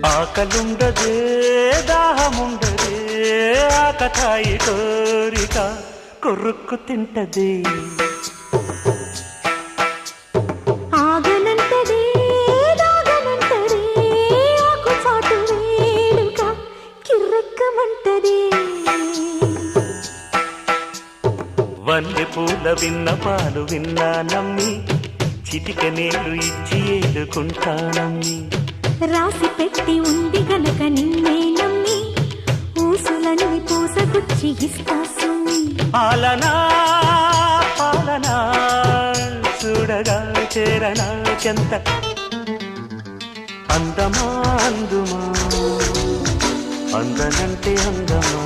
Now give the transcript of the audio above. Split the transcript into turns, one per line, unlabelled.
ఆకలుండదే దాహముండదే ఆకతాయి కోరిక కొరుక్కు తింటది
ఆగనంటదే దాగనంటదే ఆకుచాటు వేడుక కిర్రెక్కమంటదే
వల్లె పూల విన్నపాలు విన్నా నమ్మి చిటిక నేలు ఇచ్చి ఏలుకుంటానమ్మి
రాసి పెట్టి ఉంది గనక నిన్నే నమ్మి ఊసులన్నీ పూసగుచ్చి ఇస్తా సుమ్మి
పాలనా పాలనా చూడగా చేరనా చెంత అందమా అందుమా అందనంటే అందమా